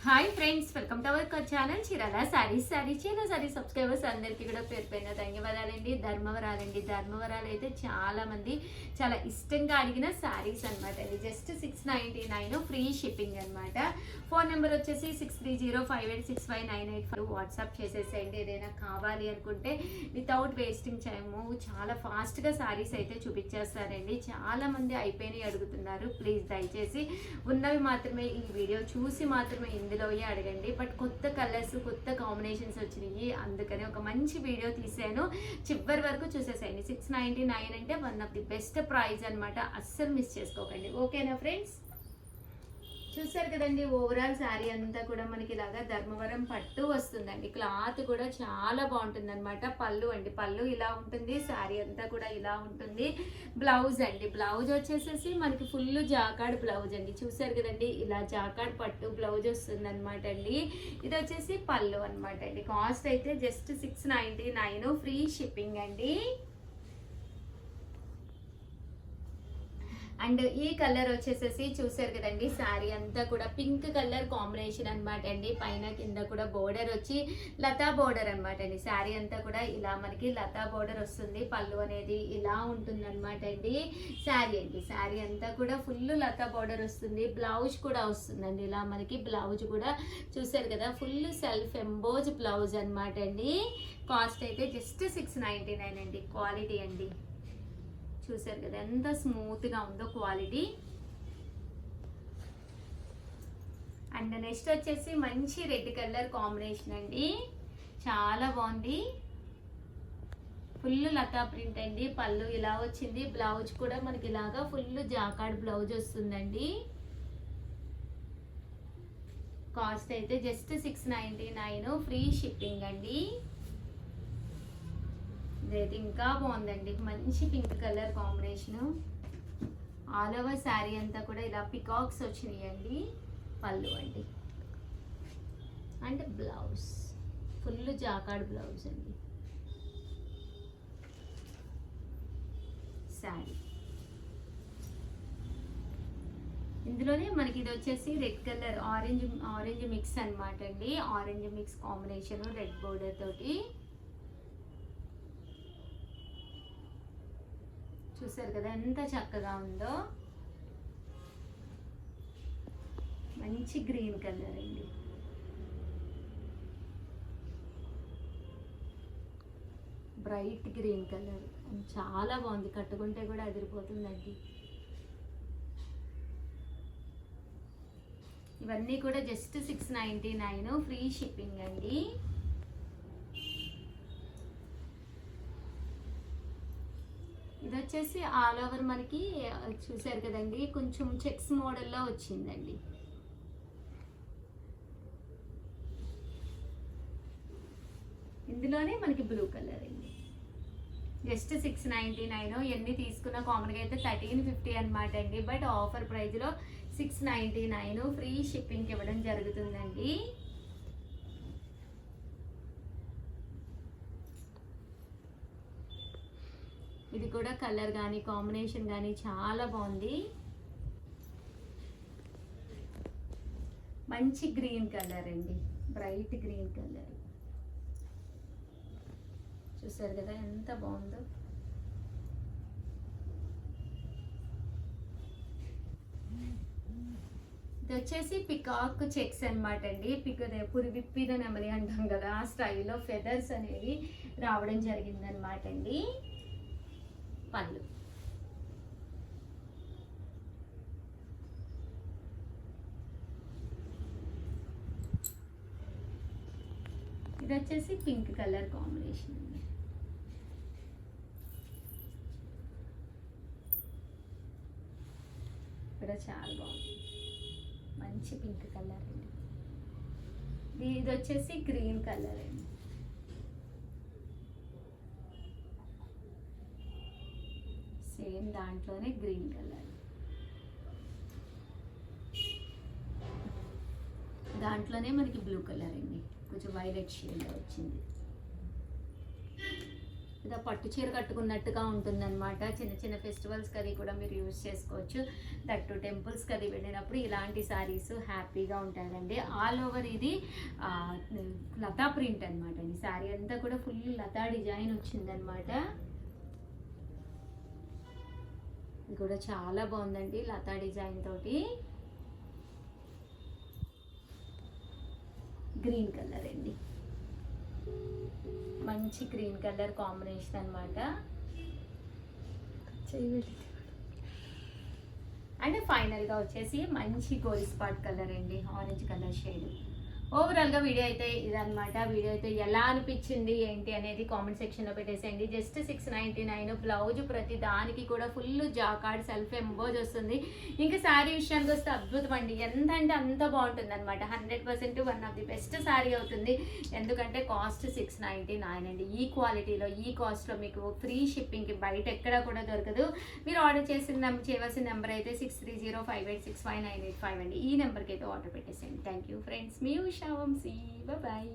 Hi friends, welcome to our channel Chirala saris. Chirala sorry subscribers అందరికీ కూడా పేరు పైన ధన్యవాదాలండి. ధర్మవరాలు అయితే చాలా మంది చాలా ఇష్టంగా అడిగిన సారీస్ అనమాట. ఇది జస్ట్ 699 ఫ్రీ షిప్పింగ్ అనమాట. ఫోన్ నెంబర్ వచ్చేసి 6305865985. వాట్సాప్ చేసేసేయండి. ఏదైనా కావాలి అనుకుంటే వితౌట్ వేస్టింగ్ టైమ్ చాలా ఫాస్ట్గా సారీస్ అయితే చూపించేస్తారండి. చాలా మంది అయిపోయినాయి అడుగుతున్నారు. ప్లీజ్ దయచేసి ఉన్నవి మాత్రమే ఈ వీడియో చూసి మాత్రమే ఇందులోయే అడగండి. బట్ కొత్త కలర్స్, కొత్త కాంబినేషన్స్ వచ్చినాయి, అందుకని ఒక మంచి వీడియో తీసాను. చివరి వరకు చూసేసేయండి. 699 అంటే one of the best price అనమాట. అస్సలు మిస్ చేసుకోకండి. ఓకేనా ఫ్రెండ్స్? చూసారు కదండి, ఓవరాల్ శారీ అంతా కూడా మనకి ఇలాగా ధర్మవరం పట్టు వస్తుందండి. క్లాత్ కూడా చాలా బాగుంటుంది అనమాట. పళ్ళు అండి, పళ్ళు ఇలా ఉంటుంది. శారీ అంతా కూడా ఇలా ఉంటుంది. బ్లౌజ్ అండి, బ్లౌజ్ వచ్చేసేసి మనకి ఫుల్ జాకాడ్ బ్లౌజ్ అండి. చూసారు కదండి, ఇలా జాకాడ్ పట్టు బ్లౌజ్ వస్తుంది అనమాట అండి. ఇది వచ్చేసి పళ్ళు అనమాట అండి. కాస్ట్ అయితే జస్ట్ 699 ఫ్రీ షిప్పింగ్ అండి. అండ్ ఈ కలర్ వచ్చేసేసి చూసారు కదండి, శారీ అంతా కూడా పింక్ కలర్ కాంబినేషన్ అనమాట అండి. పైన కింద కూడా బోర్డర్ వచ్చి లతా బోర్డర్ అనమాట అండి. శారీ అంతా కూడా ఇలా మనకి లతా బోర్డర్ వస్తుంది. పళ్ళు అనేది ఇలా ఉంటుంది అనమాట అండి. శారీ అండి, శారీ అంతా కూడా ఫుల్ లతా బోర్డర్ వస్తుంది. బ్లౌజ్ కూడా వస్తుందండి. ఇలా మనకి బ్లౌజ్ కూడా చూసారు కదా, ఫుల్ సెల్ఫ్ ఎంబోజ్ బ్లౌజ్ అనమాట అండి. కాస్ట్ అయితే జస్ట్ 699 అండి. క్వాలిటీ అండి, చూసారు కదా ఎంత స్మూత్గా ఉందో క్వాలిటీ. అండ్ నెక్స్ట్ వచ్చేసి మంచి రెడ్ కలర్ కాంబినేషన్ అండి. చాలా బాగుంది. ఫుల్ లతా ప్రింట్ అండి. పళ్ళు ఇలా వచ్చింది. బ్లౌజ్ కూడా మనకి ఇలాగా ఫుల్ జాకాడ్ బ్లౌజ్ వస్తుందండి. కాస్ట్ అయితే జస్ట్ 699 ఫ్రీ షిప్పింగ్ అండి. ఇదైతే ఇంకా బాగుందండి. మంచి pink colour combination. All over sari అంతా కూడా ఇలా పికాక్స్ వచ్చినాయండి. పళ్ళు అండి and blouse full jacquard blouse అండి. శారీ ఇందులోనే మనకి ఇది వచ్చేసి రెడ్ కలర్ ఆరెంజ్ మిక్స్ అనమాట అండి. Orange mix combination red border తోటి. చూసారు కదా ఎంత చక్కగా ఉందో. మంచి గ్రీన్ కలర్ అండి. బ్రైట్ గ్రీన్ కలర్ చాలా బాగుంది. కట్టుకుంటే కూడా అదిరిపోతుందండి. ఇవన్నీ కూడా జస్ట్ 699 ఫ్రీ షిప్పింగ్ అండి. ఇది వచ్చేసి ఆల్ ఓవర్ మనకి చూసారు కదండి, కొంచెం చెక్స్ మోడల్లో వచ్చిందండి. ఇందులోనే మనకి బ్లూ కలర్ అండి. జస్ట్ 699. ఎన్ని తీసుకున్న కామన్గా అయితే 1350 అనమాట అండి. బట్ ఆఫర్ ప్రైస్లో 699 ఫ్రీ షిప్పింగ్కి ఇవ్వడం జరుగుతుందండి. ఇది కూడా కలర్ కానీ కాంబినేషన్ కానీ చాలా బాగుంది. మంచి గ్రీన్ కలర్ అండి, బ్రైట్ గ్రీన్ కలర్. చూసారు కదా ఎంత బాగుందో. ఇది వచ్చేసి పికాక్ చెక్స్ అనమాట అండి. పురివిప్పిన నెమలి అంటాం కదా, ఆ స్టైల్లో ఫెదర్స్ అనేవి రావడం జరిగిందనమాట అండి. పళ్ళు ఇది వచ్చేసి పింక్ కలర్ కాంబినేషన్ అండి. కూడా చాలా బాగుంది. మంచి పింక్ కలర్ అండి. ఇది వచ్చేసి గ్రీన్ కలర్ అండి. సేమ్ దాంట్లోనే గ్రీన్ కలర్, దాంట్లోనే మనకి బ్లూ కలర్ అండి. కొంచెం వైలెట్ షేడ్ వచ్చింది. ఇలా పట్టు చీర కట్టుకున్నట్టుగా ఉంటుందన్నమాట. చిన్న చిన్న ఫెస్టివల్స్కి అది కూడా మీరు యూజ్ చేసుకోవచ్చు. దట్టు టెంపుల్స్కి అది వెళ్ళినప్పుడు ఇలాంటి శారీస్ హ్యాపీగా ఉంటాయండి. ఆల్ ఓవర్ ఇది లతా ప్రింట్ అనమాట అండి. శారీ అంతా కూడా ఫుల్ లతా డిజైన్ వచ్చిందనమాట. ఇది కూడా చాలా బాగుందండి లతా డిజైన్ తోటి. గ్రీన్ కలర్ అండి, మంచి గ్రీన్ కలర్ కాంబినేషన్ అనమాట. అండ్ ఫైనల్గా వచ్చేసి మంచి గోల్డ్ స్పాట్ కలర్ అండి, ఆరెంజ్ కలర్ షేడ్. ఓవరాల్గా వీడియో అయితే ఇదనమాట. వీడియో అయితే ఎలా అనిపించింది ఏంటి అనేది కామెంట్ సెక్షన్లో పెట్టేసేయండి. జస్ట్ 699. బ్లౌజ్ ప్రతి దానికి కూడా ఫుల్ జాకార్డ్ సెల్ఫ్ ఎంబోజ్ వస్తుంది. ఇంకా శారీ విషయానికి వస్తే అద్భుతం అండి, ఎంత అంటే అంత బాగుంటుంది అనమాట. 100% one of the best sari అవుతుంది. ఎందుకంటే కాస్ట్ 699 అండి. ఈ క్వాలిటీలో ఈ కాస్ట్లో మీకు ఫ్రీ షిప్పింగ్కి బయట ఎక్కడా కూడా దొరకదు. మీరు ఆర్డర్ చేయవలసిన నెంబర్ అయితే 6305865985 అండి. ఈ నెంబర్కి అయితే ఆర్డర్ పెట్టేసేయండి. థ్యాంక్ యూ ఫ్రెండ్స్, మీ ఉషా వంశీ. బాయ్.